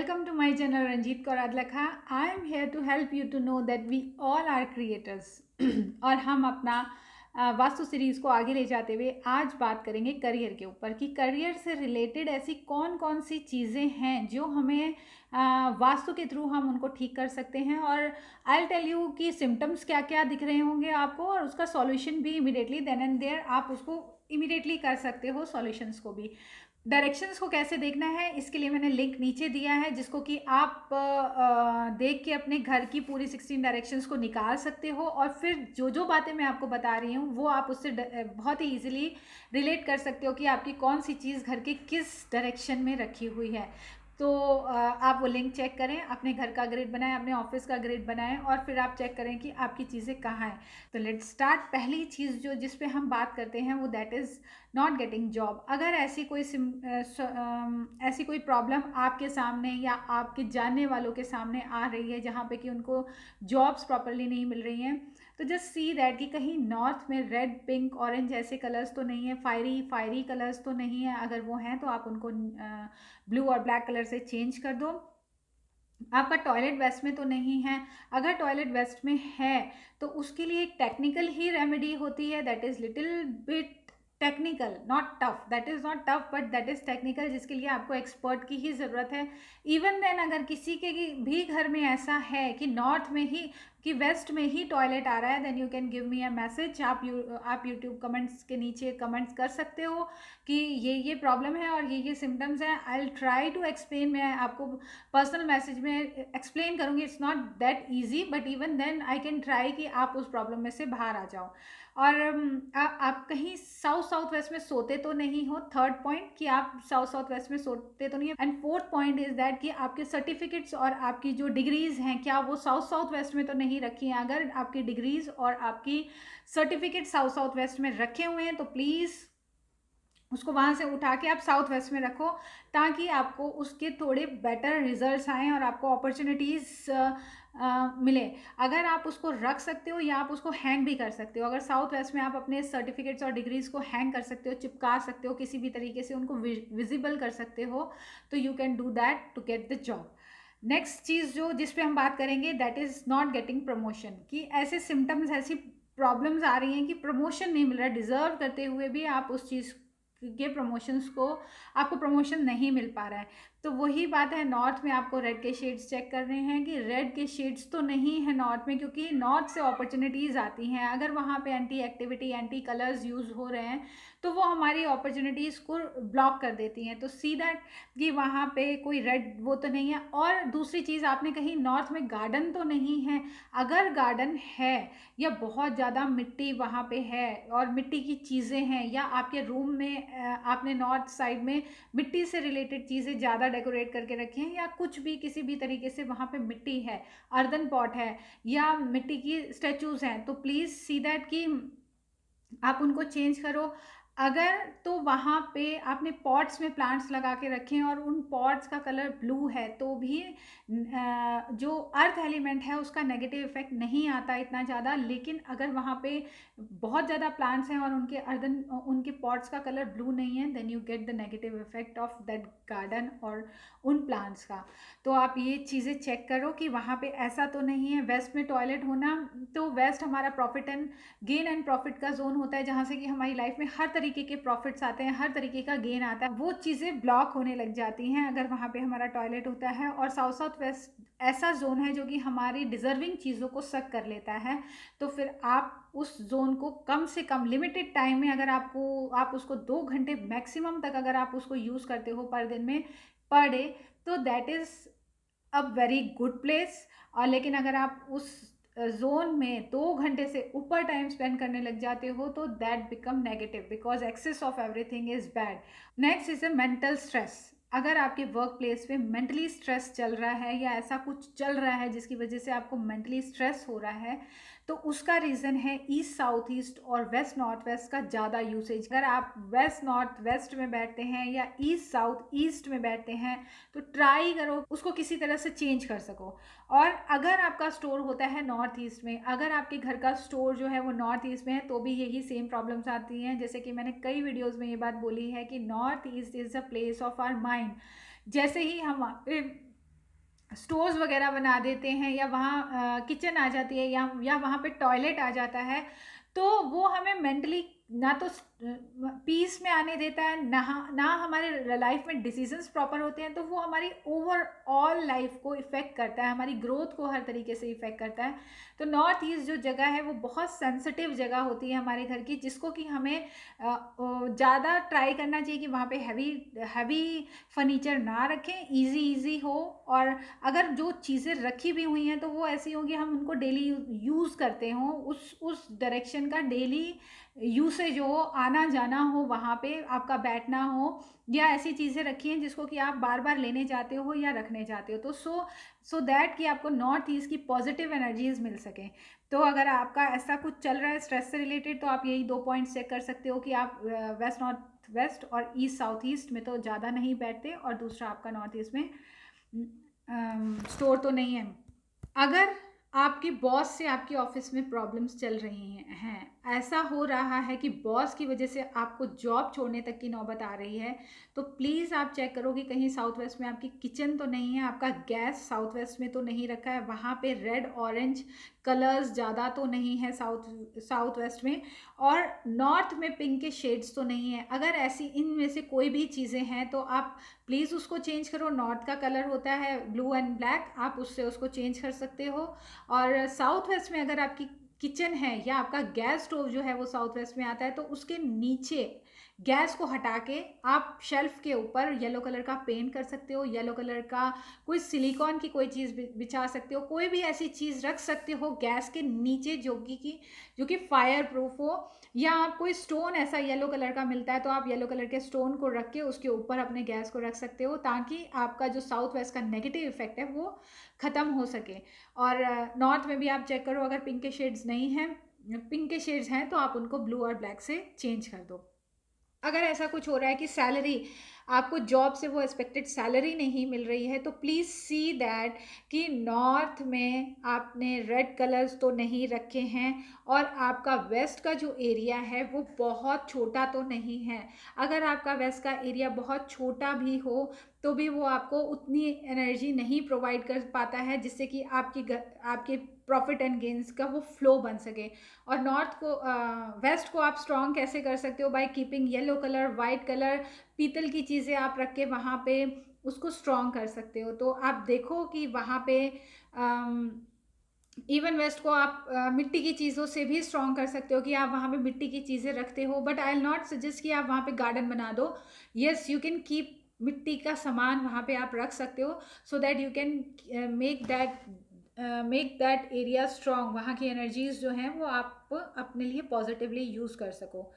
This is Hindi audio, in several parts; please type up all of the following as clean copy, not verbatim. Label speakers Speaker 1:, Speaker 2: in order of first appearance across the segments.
Speaker 1: Welcome to my channel Ranjit Kaur Adlakha. I am here to help you to know that we all are creators. और हम अपना वास्तु सीरीज़ को आगे ले जाते हुए आज बात करेंगे करियर के ऊपर कि करियर से रिलेटेड ऐसी कौन कौन सी चीज़ें हैं जो हमें वास्तु के थ्रू हम उनको ठीक कर सकते हैं। और आई टेल यू कि सिम्टम्स क्या क्या दिख रहे होंगे आपको और उसका सॉल्यूशन भी इमिडिएटली देन एंड देयर आप उसको इमिडिएटली कर सकते हो। सॉल्यूशंस को भी, डायरेक्शंस को कैसे देखना है इसके लिए मैंने लिंक नीचे दिया है जिसको कि आप देख के अपने घर की पूरी 16 डायरेक्शंस को निकाल सकते हो और फिर जो जो बातें मैं आपको बता रही हूँ वो आप उससे बहुत ही इजीली रिलेट कर सकते हो कि आपकी कौन सी चीज़ घर के किस डायरेक्शन में रखी हुई है। तो आप वो लिंक चेक करें, अपने घर का ग्रिड बनाएं, अपने ऑफिस का ग्रिड बनाएं और फिर आप चेक करें कि आपकी चीज़ें कहाँ हैं। तो लेट्स स्टार्ट। पहली चीज़ जो जिस पे हम बात करते हैं वो that is not getting job. अगर ऐसी कोई प्रॉब्लम आपके सामने या आपके जानने वालों के सामने आ रही है जहाँ पे कि उनको जॉब्स प्रॉपरली नहीं मिल रही हैं, तो जस्ट सी दैट कि कहीं नॉर्थ में रेड पिंक ऑरेंज ऐसे कलर्स तो नहीं है, फायरी कलर्स तो नहीं है। अगर वो हैं तो आप उनको ब्लू और ब्लैक कलर से चेंज कर दो। आपका टॉयलेट वेस्ट में तो नहीं है। अगर टॉयलेट वेस्ट में है तो उसके लिए एक टेक्निकल ही रेमेडी होती है, that is little bit technical, not tough, that is not tough but that is technical, जिसके लिए आपको एक्सपर्ट की ही ज़रूरत है। इवन देन अगर किसी के भी घर में ऐसा है कि नॉर्थ में ही कि वेस्ट में ही टॉयलेट आ रहा है, then you can give me a message. आप यूट्यूब कमेंट्स के नीचे कमेंट्स कर सकते हो कि ये प्रॉब्लम है और ये सिम्टम्स हैं। I will try to explain, मैं आपको पर्सनल मैसेज में एक्सप्लेन करूँगी। It's not that easy but even then I can try कि आप उस प्रॉब्लम में से बाहर आ जाओ। और आप कहीं साउथ वेस्ट में सोते तो नहीं हो। थर्ड पॉइंट कि आप साउथ वेस्ट में सोते तो नहीं है। And fourth point is that कि आपके सर्टिफिकेट्स और आपकी जो डिग्रीज हैं क्या वो साउथ वेस्ट में तो नहीं रखी हैं। अगर आपकी डिग्रीज और आपकी सर्टिफिकेट साउथ वेस्ट में रखे हुए हैं तो प्लीज़ उसको वहाँ से उठा के आप साउथ वेस्ट में रखो ताकि आपको उसके थोड़े बेटर रिजल्ट्स आएँ और आपको अपॉर्चुनिटीज़ मिले। अगर आप उसको रख सकते हो या आप उसको हैंग भी कर सकते हो। अगर साउथ वेस्ट में आप अपने सर्टिफिकेट्स और डिग्रीज़ को हैंग कर सकते हो, चिपका सकते हो, किसी भी तरीके से उनको विजिबल कर सकते हो, तो you can do that to get the job. Next चीज़ जो जिस पे हम बात करेंगे that is not getting promotion, कि ऐसे सिम्टम्स, ऐसी प्रॉब्लम्स आ रही हैं कि प्रमोशन नहीं मिल रहा है। डिज़र्व करते हुए भी आप उस चीज़ के प्रमोशंस को, आपको प्रमोशन नहीं मिल पा रहा है। तो वही बात है, नॉर्थ में आपको रेड के शेड्स चेक करने हैं कि रेड के शेड्स तो नहीं है नॉर्थ में, क्योंकि नॉर्थ से अपॉर्चुनिटीज़ आती हैं। अगर वहाँ पे anti activity, anti colours use हो रहे हैं तो वो हमारी अपॉर्चुनिटीज़ को ब्लॉक कर देती हैं। तो सी दैट कि वहाँ पे कोई रेड वो तो नहीं है। और दूसरी चीज़, आपने कहीं नॉर्थ में गार्डन तो नहीं है। अगर गार्डन है या बहुत ज़्यादा मिट्टी वहाँ पे है और मिट्टी की चीज़ें हैं, या आपके रूम में आपने नॉर्थ साइड में मिट्टी से रिलेटेड चीज़ें ज़्यादा डेकोरेट करके रखी हैं, या कुछ भी किसी भी तरीके से वहाँ पे मिट्टी है, अर्दन पॉट है या मिट्टी की स्टैचूज़ हैं, तो प्लीज़ सी दैट कि आप उनको चेंज करो। अगर तो वहाँ पे आपने पॉट्स में प्लांट्स लगा के रखे हैं और उन पॉट्स का कलर ब्लू है तो भी जो अर्थ एलिमेंट है उसका नेगेटिव इफेक्ट नहीं आता इतना ज़्यादा। लेकिन अगर वहाँ पे बहुत ज़्यादा प्लांट्स हैं और उनके पॉट्स का कलर ब्लू नहीं है, then you get the negative effect of that garden और उन प्लांट्स का। तो आप ये चीज़ें चेक करो कि वहाँ पे ऐसा तो नहीं है। वेस्ट में टॉयलेट होना, तो वेस्ट हमारा profit and gain and profit का जोन होता है जहाँ से कि हमारी लाइफ में हर तरीके के प्रॉफिट्स आते हैं, हर तरीके का गेन आता है। वो चीज़ें ब्लॉक होने लग जाती हैं अगर वहाँ पे हमारा टॉयलेट होता है। और साउथ वेस्ट ऐसा जोन है जो कि हमारी डिजर्विंग चीज़ों को सक कर लेता है। तो फिर आप उस जोन को कम से कम लिमिटेड टाइम में, अगर आप उसको 2 घंटे मैक्सिमम तक अगर आप उसको यूज़ करते हो पर दिन में, पर डे, तो that is a very good place. और लेकिन अगर आप उस जोन में 2 घंटे से ऊपर टाइम स्पेंड करने लग जाते हो तो that become negative, because excess of everything is bad. Next is a mental stress. अगर आपके वर्क प्लेस पे मेंटली स्ट्रेस चल रहा है या ऐसा कुछ चल रहा है जिसकी वजह से आपको मेंटली स्ट्रेस हो रहा है, तो उसका रीज़न है ईस्ट साउथ ईस्ट और वेस्ट नॉर्थ वेस्ट का ज़्यादा यूसेज। अगर आप वेस्ट नॉर्थ वेस्ट में बैठते हैं या ईस्ट साउथ ईस्ट में बैठते हैं तो ट्राई करो उसको किसी तरह से चेंज कर सको। और अगर आपका स्टोर होता है नॉर्थ ईस्ट में, अगर आपके घर का स्टोर जो है वो नॉर्थ ईस्ट में है, तो भी यही सेम प्रॉब्लम्स आती हैं। जैसे कि मैंने कई वीडियोज़ में ये बात बोली है कि north east is a place of our mind. जैसे ही हम स्टोर्स वगैरह बना देते हैं, या वहाँ किचन आ जाती है, या वहाँ पे टॉयलेट आ जाता है, तो वो हमें मेंटली ना तो पीस में आने देता है, ना हमारे लाइफ में डिसीजंस प्रॉपर होते हैं, तो वो हमारी ओवरऑल लाइफ को इफ़ेक्ट करता है, हमारी ग्रोथ को हर तरीके से इफ़ेक्ट करता है। तो नॉर्थ ईस्ट जो जगह है वो बहुत सेंसिटिव जगह होती है हमारे घर की, जिसको कि हमें ज़्यादा ट्राई करना चाहिए कि वहाँ पे हैवी हैवी फर्नीचर ना रखें, इजी इजी हो। और अगर जो चीज़ें रखी भी हुई हैं तो वो ऐसी हों कि हम उनको डेली यूज़ करते हों, उस डायरेक्शन का डेली यूसेज हो, आना जाना हो, वहाँ पे आपका बैठना हो, या ऐसी चीज़ें रखी हैं जिसको कि आप बार बार लेने जाते हो या रखने जाते हो, तो सो दैट कि आपको नॉर्थ ईस्ट की पॉजिटिव एनर्जीज मिल सकें। तो अगर आपका ऐसा कुछ चल रहा है स्ट्रेस से रिलेटेड, तो आप यही 2 पॉइंट्स चेक कर सकते हो कि आप वेस्ट नॉर्थ वेस्ट और ईस्ट साउथ ईस्ट में तो ज़्यादा नहीं बैठते, और दूसरा आपका नॉर्थ ईस्ट में स्टोर तो नहीं है। अगर आपकी बॉस से आपके ऑफिस में प्रॉब्लम्स चल रही हैं, ऐसा हो रहा है कि बॉस की वजह से आपको जॉब छोड़ने तक की नौबत आ रही है, तो प्लीज़ आप चेक करो कि कहीं साउथ वेस्ट में आपकी किचन तो नहीं है, आपका गैस साउथ वेस्ट में तो नहीं रखा है, वहाँ पे रेड ऑरेंज कलर्स ज़्यादा तो नहीं है साउथ साउथ वेस्ट में, और नॉर्थ में पिंक के शेड्स तो नहीं है। अगर ऐसी इनमें से कोई भी चीज़ें हैं तो आप प्लीज़ उसको चेंज करो। नॉर्थ का कलर होता है ब्लू एंड ब्लैक, आप उससे उसको चेंज कर सकते हो। और साउथ वेस्ट में अगर आपकी किचन है या आपका गैस स्टोव जो है वो साउथ वेस्ट में आता है, तो उसके नीचे गैस को हटा के आप शेल्फ के ऊपर येलो कलर का पेंट कर सकते हो, येलो कलर का कोई सिलिकॉन की कोई चीज़ बिछा सकते हो, कोई भी ऐसी चीज़ रख सकते हो गैस के नीचे जो कि फायर प्रूफ हो। या आप कोई स्टोन ऐसा येलो कलर का मिलता है तो आप येलो कलर के स्टोन को रख के उसके ऊपर अपने गैस को रख सकते हो, ताकि आपका जो साउथ वेस्ट का नेगेटिव इफेक्ट है वो ख़त्म हो सके। और नॉर्थ में भी आप चेक करो, अगर पिंक के शेड्स नहीं हैं, पिंक के शेड्स हैं, तो आप उनको ब्लू और ब्लैक से चेंज कर दो। अगर ऐसा कुछ हो रहा है कि सैलरी आपको जॉब से वो एक्सपेक्टेड सैलरी नहीं मिल रही है, तो प्लीज़ सी दैट कि नॉर्थ में आपने रेड कलर्स तो नहीं रखे हैं, और आपका वेस्ट का जो एरिया है वो बहुत छोटा तो नहीं है। अगर आपका वेस्ट का एरिया बहुत छोटा भी हो तो भी वो आपको उतनी एनर्जी नहीं प्रोवाइड कर पाता है जिससे कि आपके प्रॉफिट एंड गेन्स का वो फ्लो बन सके। और नॉर्थ को वेस्ट को आप स्ट्रॉन्ग कैसे कर सकते हो? By keeping yellow colour, white colour, पीतल की चीज़ें आप रख के वहाँ पे उसको स्ट्रॉन्ग कर सकते हो। तो आप देखो कि वहाँ पे इवन वेस्ट को आप मिट्टी की चीज़ों से भी स्ट्रॉन्ग कर सकते हो कि आप वहाँ पे मिट्टी की चीज़ें रखते हो, but I will not suggest कि आप वहाँ पे गार्डन बना दो। येस, यू कैन कीप मिट्टी का सामान वहाँ पे आप रख सकते हो, so that you can make that area strong, वहाँ की एनर्जीज जो हैं वो आप अपने लिए पॉजिटिवली यूज़ कर सको।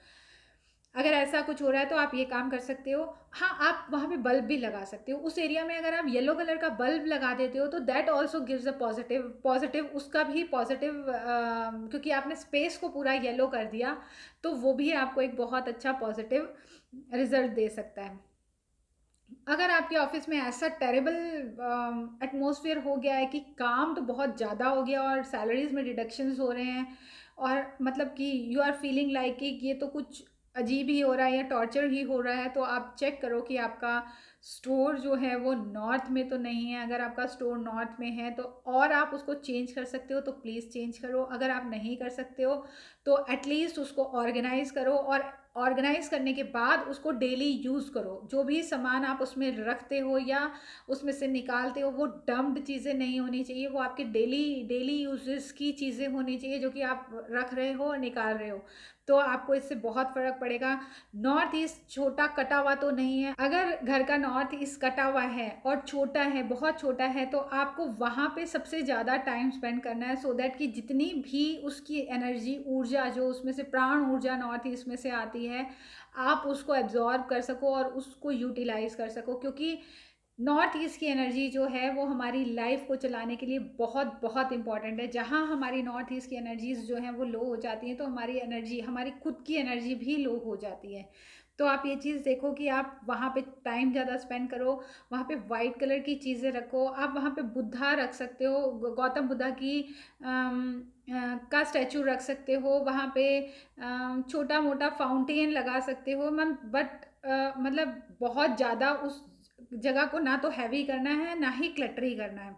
Speaker 1: अगर ऐसा कुछ हो रहा है तो आप ये काम कर सकते हो। हाँ, आप वहाँ पे बल्ब भी लगा सकते हो उस एरिया में। अगर आप येलो कलर का बल्ब लगा देते हो तो that also gives a positive उसका भी पॉजिटिव, क्योंकि आपने स्पेस को पूरा येलो कर दिया, तो वो भी आपको एक बहुत अच्छा पॉजिटिव रिजल्ट दे सकता है। अगर आपके ऑफिस में ऐसा टेरेबल एटमॉस्फेयर हो गया है कि काम तो बहुत ज़्यादा हो गया और सैलरीज में डिडक्शंस हो रहे हैं, और मतलब कि यू आर फीलिंग लाइक कि ये तो कुछ अजीब ही हो रहा है या टॉर्चर ही हो रहा है, तो आप चेक करो कि आपका स्टोर जो है वो नॉर्थ में तो नहीं है। अगर आपका स्टोर नॉर्थ में है तो और आप उसको चेंज कर सकते हो तो प्लीज़ चेंज करो। अगर आप नहीं कर सकते हो तो एटलीस्ट उसको ऑर्गेनाइज करो, और ऑर्गेनाइज करने के बाद उसको डेली यूज़ करो। जो भी सामान आप उसमें रखते हो या उसमें से निकालते हो वो डम्प्ड चीज़ें नहीं होनी चाहिए, वो आपके डेली डेली यूजेस की चीज़ें होनी चाहिए जो कि आप रख रहे हो और निकाल रहे हो। तो आपको इससे बहुत फ़र्क पड़ेगा। नॉर्थ ईस्ट छोटा कटा हुआ तो नहीं है। अगर घर का नॉर्थ ईस्ट कटा हुआ है और छोटा है, बहुत छोटा है, तो आपको वहाँ पे सबसे ज़्यादा टाइम स्पेंड करना है, सो दैट कि जितनी भी उसकी एनर्जी, ऊर्जा जो उसमें से प्राण ऊर्जा नॉर्थ ईस्ट में से आती है, आप उसको एब्जॉर्ब कर सको और उसको यूटिलाइज कर सको। क्योंकि नॉर्थ ईस्ट की एनर्जी जो है वो हमारी लाइफ को चलाने के लिए बहुत बहुत इंपॉर्टेंट है। जहाँ हमारी नॉर्थ ईस्ट की एनर्जीज जो हैं वो लो हो जाती हैं, तो हमारी एनर्जी, हमारी खुद की एनर्जी भी लो हो जाती है। तो आप ये चीज़ देखो कि आप वहाँ पे टाइम ज़्यादा स्पेंड करो, वहाँ पे वाइट कलर की चीज़ें रखो। आप वहाँ पे बुद्धा रख सकते हो, गौतम बुद्धा की का स्टैचू रख सकते हो वहाँ पे। छोटा मोटा फाउंटेन लगा सकते हो, बट मतलब बहुत ज़्यादा उस जगह को ना तो हैवी करना है ना ही क्लटरी करना है।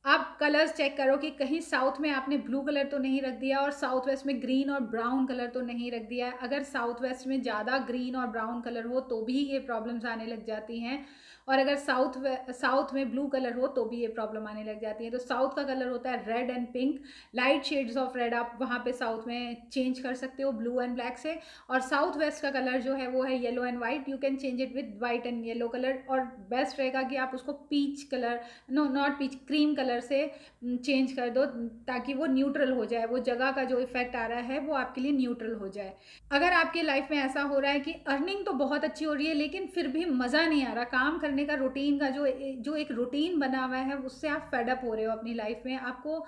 Speaker 1: आप कलर्स चेक करो कि कहीं साउथ में आपने ब्लू कलर तो नहीं रख दिया और साउथ वेस्ट में ग्रीन और ब्राउन कलर तो नहीं रख दिया। अगर साउथ वेस्ट में ज़्यादा ग्रीन और ब्राउन कलर हो तो भी ये प्रॉब्लम्स आने लग जाती हैं, और अगर साउथ में ब्लू कलर हो तो भी ये प्रॉब्लम आने लग जाती है। तो साउथ का कलर होता है red and pink, light shades of red आप वहाँ पे साउथ में चेंज कर सकते हो ब्लू एंड ब्लैक से। और साउथ वेस्ट का कलर जो है वो है yellow and white, you can change it with white and yellow colour. और बेस्ट रहेगा कि आप उसको peach colour, no not peach, cream colour से चेंज कर दो, ताकि वो न्यूट्रल हो जाए, वो जगह का जो इफेक्ट आ रहा है वो आपके लिए न्यूट्रल हो जाए। अगर आपकी लाइफ में ऐसा हो रहा है कि अर्निंग तो बहुत अच्छी हो रही है लेकिन फिर भी मज़ा नहीं आ रहा, काम करने का रूटीन का जो जो एक रूटीन बना हुआ है उससे आप फेडअप हो रहे हो अपनी लाइफ में, आपको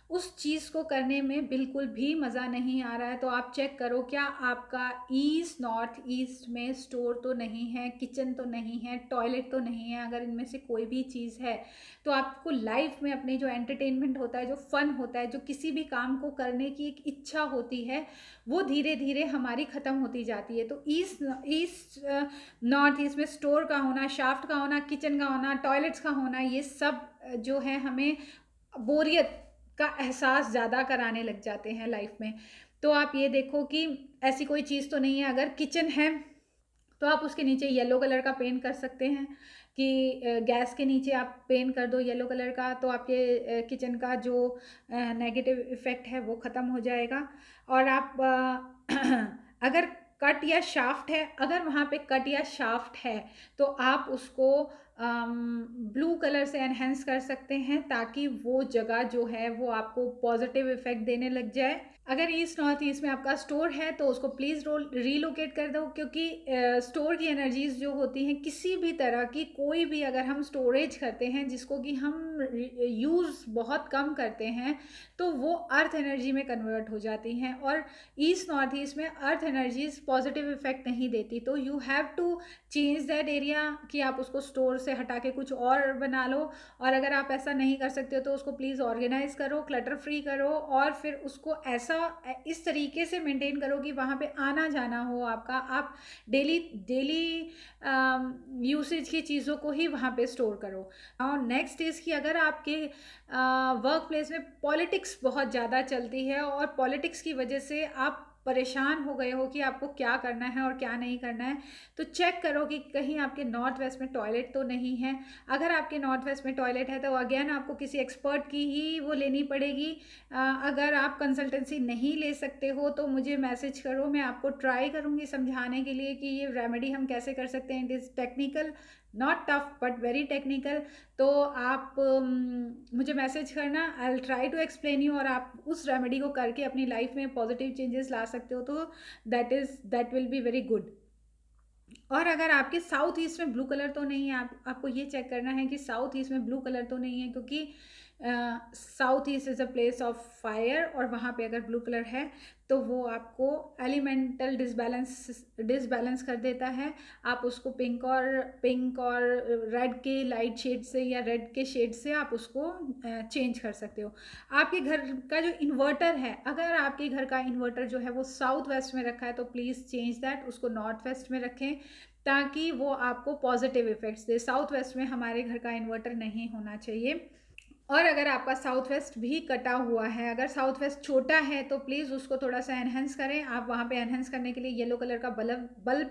Speaker 1: उस चीज़ को करने में बिल्कुल भी मज़ा नहीं आ रहा है, तो आप चेक करो क्या आपका ईस्ट नॉर्थ ईस्ट में स्टोर तो नहीं है, किचन तो नहीं है, टॉयलेट तो नहीं है। अगर इनमें से कोई भी चीज़ है तो आपको लाइफ में अपने जो एंटरटेनमेंट होता है, जो फन होता है, जो किसी भी काम को करने की एक इच्छा होती है, वो धीरे धीरे हमारी ख़त्म होती जाती है। तो ईस्ट ईस्ट नॉर्थ ईस्ट में स्टोर का होना, शाफ्ट का होना, किचन का होना, टॉयलेट्स का होना, ये सब जो है हमें बोरियत का एहसास ज़्यादा कराने लग जाते हैं लाइफ में। तो आप ये देखो कि ऐसी कोई चीज़ तो नहीं है। अगर किचन है तो आप उसके नीचे येलो कलर का पेंट कर सकते हैं कि गैस के नीचे आप पेंट कर दो येलो कलर का, तो आपके किचन का जो नेगेटिव इफ़ेक्ट है वो ख़त्म हो जाएगा। और आप अगर कट या शाफ्ट है, अगर वहाँ पे कट या शाफ्ट है तो आप उसको ब्लू कलर से एनहेंस कर सकते हैं ताकि वो जगह जो है वो आपको पॉजिटिव इफेक्ट देने लग जाए। अगर ईस्ट नॉर्थ ईस्ट में आपका स्टोर है तो उसको प्लीज़ रीलोकेट कर दो, क्योंकि स्टोर की एनर्जीज जो होती हैं किसी भी तरह की, कोई भी अगर हम स्टोरेज करते हैं जिसको कि हम यूज़ बहुत कम करते हैं तो वो अर्थ एनर्जी में कन्वर्ट हो जाती हैं। और ईस्ट नॉर्थ ईस्ट में अर्थ एनर्जीज पॉजिटिव इफेक्ट नहीं देती, तो you have to change that area कि आप उसको स्टोर से हटा के कुछ और बना लो। और अगर आप ऐसा नहीं कर सकते हो तो उसको प्लीज़ ऑर्गेनाइज करो, क्लटर फ्री करो, और फिर उसको ऐसा इस तरीके से मेंटेन करो कि वहाँ पे आना जाना हो आपका, आप डेली डेली यूसेज की चीज़ों को ही वहाँ पे स्टोर करो। और नेक्स्ट इज़ कि अगर आपके वर्क प्लेस में पॉलिटिक्स बहुत ज़्यादा चलती है और पॉलिटिक्स की वजह से आप परेशान हो गए हो कि आपको क्या करना है और क्या नहीं करना है, तो चेक करो कि कहीं आपके नॉर्थ वेस्ट में टॉयलेट तो नहीं है। अगर आपके नॉर्थ वेस्ट में टॉयलेट है तो अगेन आपको किसी एक्सपर्ट की ही वो लेनी पड़ेगी। अगर आप कंसल्टेंसी नहीं ले सकते हो तो मुझे मैसेज करो, मैं आपको ट्राई करूँगी समझाने के लिए कि ये रेमेडी हम कैसे कर सकते हैं। It is technical, not tough but very technical. तो आप मुझे मैसेज करना, I will try to explain you, और आप उस रेमेडी को करके अपनी लाइफ में पॉजिटिव चेंजेस ला सकते हो, तो that will be very good. और अगर आपके साउथ ईस्ट में ब्लू कलर तो नहीं है, आपको ये चेक करना है कि साउथ ईस्ट में ब्लू कलर तो नहीं है, क्योंकि south east is a place of fire, और वहाँ पे अगर ब्लू कलर है तो वो आपको एलिमेंटल डिसबैलेंस कर देता है। आप उसको पिंक और रेड के लाइट शेड से या रेड के शेड से आप उसको चेंज कर सकते हो। आपके घर का जो इन्वर्टर है, अगर आपके घर का इन्वर्टर जो है वो साउथ वेस्ट में रखा है तो प्लीज़ चेंज दैट, उसको नॉर्थ वेस्ट में रखें ताकि वो आपको पॉजिटिव इफेक्ट्स दे। साउथ वेस्ट में हमारे घर का इन्वर्टर नहीं होना चाहिए। और अगर आपका साउथ वेस्ट भी कटा हुआ है, अगर साउथ वेस्ट छोटा है तो प्लीज़ उसको थोड़ा सा एनहेंस करें। आप वहाँ पे एनहेंस करने के लिए येलो कलर का बल्ब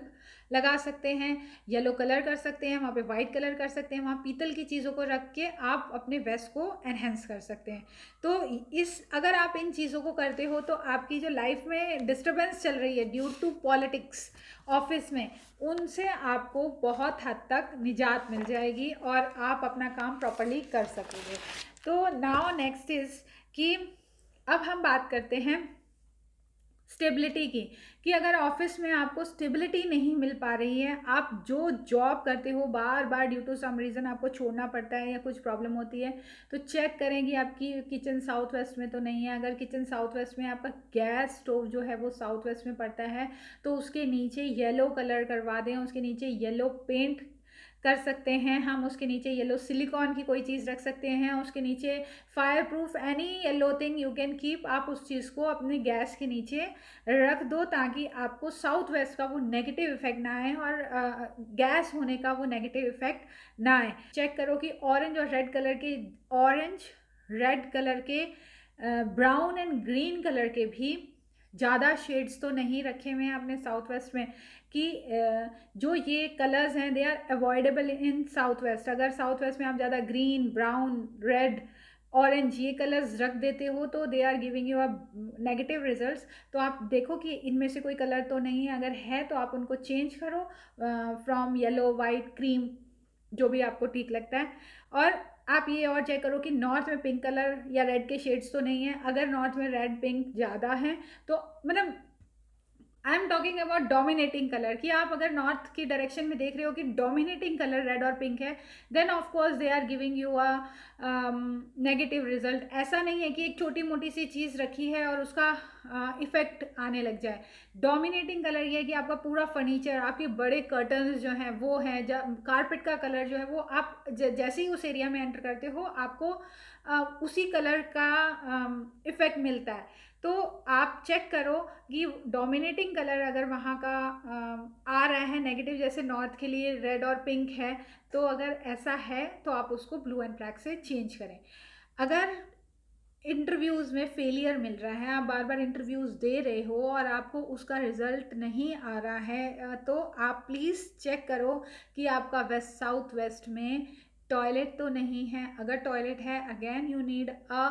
Speaker 1: लगा सकते हैं, येलो कलर कर सकते हैं, वहाँ पे वाइट कलर कर सकते हैं, वहाँ पीतल की चीज़ों को रख के आप अपने वेस्ट को एनहेंस कर सकते हैं। तो अगर आप इन चीज़ों को करते हो तो आपकी जो लाइफ में डिस्टर्बेंस चल रही है ड्यू टू पॉलिटिक्स ऑफिस में, उनसे आपको बहुत हद तक निजात मिल जाएगी और आप अपना काम प्रॉपरली कर सकोगे। तो नाउ नेक्स्ट इज कि अब हम बात करते हैं स्टेबिलिटी की, कि अगर ऑफिस में आपको स्टेबिलिटी नहीं मिल पा रही है, आप जो जॉब करते हो बार बार ड्यू टू सम रीज़न आपको छोड़ना पड़ता है या कुछ प्रॉब्लम होती है, तो चेक करें कि आपकी किचन साउथ वेस्ट में तो नहीं है। अगर किचन साउथ वेस्ट में आपका गैस स्टोव जो है वो साउथ वेस्ट में पड़ता है तो उसके नीचे येलो कलर करवा दें, उसके नीचे येलो पेंट कर सकते हैं हम, उसके नीचे येलो सिलिकॉन की कोई चीज़ रख सकते हैं, उसके नीचे fire proof any yellow thing you can keep, आप उस चीज़ को अपने गैस के नीचे रख दो ताकि आपको साउथ वेस्ट का वो नेगेटिव इफेक्ट ना आए और गैस होने का वो नेगेटिव इफेक्ट ना आए। चेक करो कि ऑरेंज और रेड कलर के, ऑरेंज रेड कलर के, ब्राउन एंड ग्रीन कलर के भी ज़्यादा शेड्स तो नहीं रखे हुए हैं अपने साउथ वेस्ट में कि जो ये कलर्स हैं they are avoidable in south west. अगर साउथ वेस्ट में आप ज़्यादा ग्रीन, ब्राउन, रेड, ऑरेंज ये कलर्स रख देते हो तो they are giving you a negative results. तो आप देखो कि इनमें से कोई कलर तो नहीं है, अगर है तो आप उनको चेंज करो फ्रॉम येलो, वाइट, क्रीम, जो भी आपको ठीक लगता है। और आप ये और चेक करो कि नॉर्थ में पिंक कलर या रेड के शेड्स तो नहीं है। अगर नॉर्थ में रेड पिंक ज़्यादा है तो मतलब I am talking about dominating colour, कि आप अगर नॉर्थ की डायरेक्शन में देख रहे हो कि डोमिनेटिंग कलर रेड और पिंक है, then of course they are giving you a negative result. ऐसा नहीं है कि एक छोटी मोटी सी चीज़ रखी है और उसका इफेक्ट आने लग जाए। डोमिनेटिंग कलर ये है कि आपका पूरा फर्नीचर, आपके बड़े कर्टन्स जो हैं वो हैं, कारपेट का कलर जो है वो आप जैसे ही उस एरिया में एंटर करते हो आपको उसी कलर का इफेक्ट मिलता है। तो आप चेक करो कि डोमिनेटिंग कलर अगर वहाँ का आ रहा है नेगेटिव, जैसे नॉर्थ के लिए रेड और पिंक है, तो अगर ऐसा है तो आप उसको ब्लू एंड ब्लैक से चेंज करें। अगर इंटरव्यूज़ में फेलियर मिल रहा है, आप बार बार इंटरव्यूज़ दे रहे हो और आपको उसका रिजल्ट नहीं आ रहा है, तो आप प्लीज़ चेक करो कि आपका साउथ वेस्ट में टॉयलेट तो नहीं है। अगर टॉयलेट है, again you need a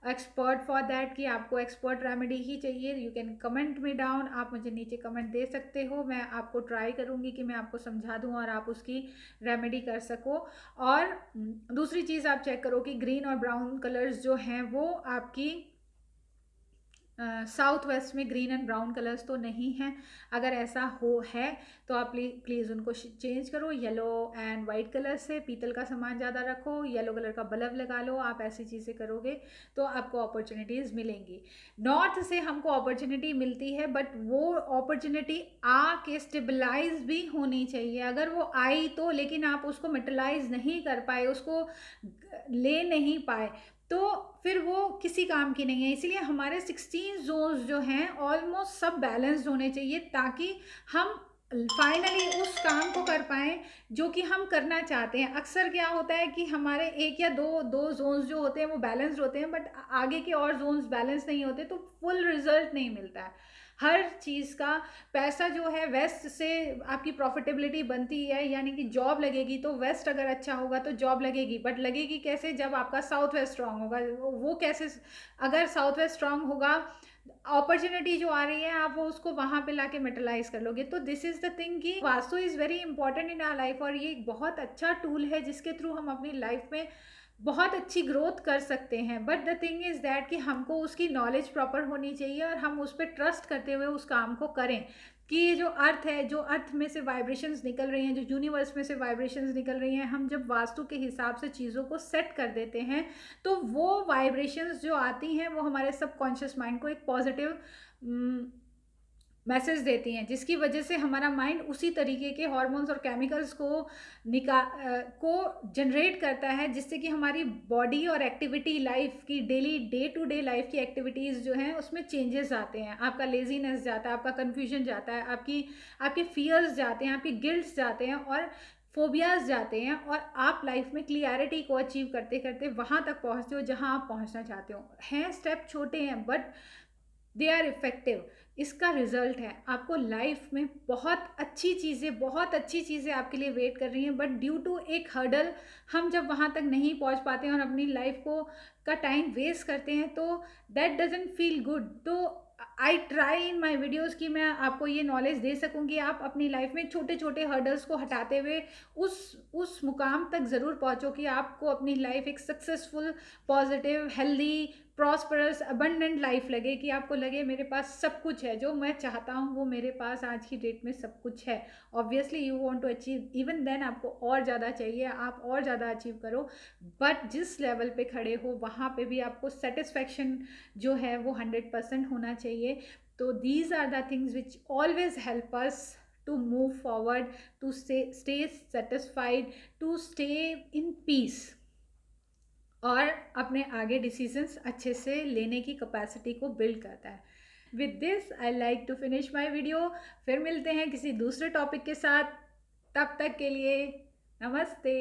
Speaker 1: expert for that, कि आपको एक्सपर्ट रेमेडी ही चाहिए। You can comment me down, आप मुझे नीचे कमेंट दे सकते हो, मैं आपको ट्राई करूँगी कि मैं आपको समझा दूँ और आप उसकी रेमेडी कर सको। और दूसरी चीज़ आप चेक करो कि ग्रीन और ब्राउन कलर्स जो हैं वो आपकी साउथ वेस्ट में ग्रीन एंड ब्राउन कलर्स तो नहीं हैं। अगर ऐसा है तो आप प्लीज़ उनको चेंज करो येलो एंड वाइट कलर से। पीतल का सामान ज़्यादा रखो, येलो कलर का बल्ब लगा लो। आप ऐसी चीज़ें करोगे तो आपको अपॉर्चुनिटीज़ मिलेंगी। नॉर्थ से हमको अपॉर्चुनिटी मिलती है, बट वो अपॉर्चुनिटी आके स्टेबलाइज भी होनी चाहिए। अगर वो आई तो, लेकिन आप उसको मेटलाइज नहीं कर पाए, उसको ले नहीं पाए, तो फिर वो किसी काम की नहीं है। इसीलिए हमारे 16 जोन्स जो हैं ऑलमोस्ट सब बैलेंस्ड होने चाहिए, ताकि हम फाइनली उस काम को कर पाएँ जो कि हम करना चाहते हैं। अक्सर क्या होता है कि हमारे एक या दो दो जोन्स जो होते हैं वो बैलेंस्ड होते हैं, बट आगे के और जोन्स बैलेंस नहीं होते, तो फुल रिजल्ट नहीं मिलता है हर चीज़ का। पैसा जो है वेस्ट से आपकी प्रॉफिटेबिलिटी बनती है, यानी कि जॉब लगेगी तो वेस्ट अगर अच्छा होगा तो जॉब लगेगी, बट लगेगी कैसे? जब आपका साउथ वेस्ट स्ट्रांग होगा। वो कैसे? अगर साउथ वेस्ट स्ट्रांग होगा, अपॉर्चुनिटी जो आ रही है आप वो उसको वहाँ पे लाके मेटलाइज कर लोगे। तो दिस इज़ द थिंग कि vastu is very important in our life, और ये एक बहुत अच्छा टूल है जिसके थ्रू हम अपनी लाइफ में बहुत अच्छी ग्रोथ कर सकते हैं। But the thing is that कि हमको उसकी नॉलेज प्रॉपर होनी चाहिए और हम उस पर ट्रस्ट करते हुए उस काम को करें, कि ये जो अर्थ है, जो अर्थ में से वाइब्रेशंस निकल रही हैं, जो यूनिवर्स में से वाइब्रेशंस निकल रही हैं, हम जब वास्तु के हिसाब से चीज़ों को सेट कर देते हैं तो वो वाइब्रेशंस जो आती हैं वो हमारे सबकॉन्शियस माइंड को एक पॉजिटिव मैसेज देती हैं, जिसकी वजह से हमारा माइंड उसी तरीके के हार्मोन्स और केमिकल्स को जनरेट करता है, जिससे कि हमारी बॉडी और एक्टिविटी लाइफ की daily day to day life की एक्टिविटीज़ जो हैं उसमें चेंजेस आते हैं। आपका लेजीनेस जाता है, आपका कन्फ्यूजन जाता है, आपके फियर्स जाते हैं, आपके गिल्ट्स जाते हैं और फोबियाज जाते हैं, और आप लाइफ में क्लियरिटी को अचीव करते करते वहाँ तक पहुँचते हो जहाँ आप पहुँचना चाहते हो। हैं स्टेप छोटे हैं, बट दे आर इफेक्टिव। इसका रिजल्ट है आपको लाइफ में बहुत अच्छी चीज़ें आपके लिए वेट कर रही हैं, बट ड्यू टू एक हर्डल हम जब वहाँ तक नहीं पहुँच पाते हैं और अपनी लाइफ को का टाइम वेस्ट करते हैं, तो दैट डजंट फील गुड। तो I try in my videos कि मैं आपको ये नॉलेज दे सकूँ कि आप अपनी लाइफ में छोटे छोटे हर्डल्स को हटाते हुए उस मुकाम तक ज़रूर पहुँचो कि आपको अपनी लाइफ एक successful, positive, healthy, prosperous, abundant life लगे, कि आपको लगे मेरे पास सब कुछ है, जो मैं चाहता हूँ वो मेरे पास आज की डेट में सब कुछ है। Obviously you want to achieve even then, आपको और ज़्यादा चाहिए, आप और ज़्यादा अचीव करो, बट जिस लेवल पे खड़े हो वहाँ पे भी आपको सेटिस्फैक्शन जो है वो 100% होना चाहिए। तो these are the things which always help us to move forward, to stay satisfied, to stay in peace, और अपने आगे डिसीजंस अच्छे से लेने की कैपेसिटी को बिल्ड करता है। With this I like to finish my video. फिर मिलते हैं किसी दूसरे टॉपिक के साथ, तब तक के लिए नमस्ते।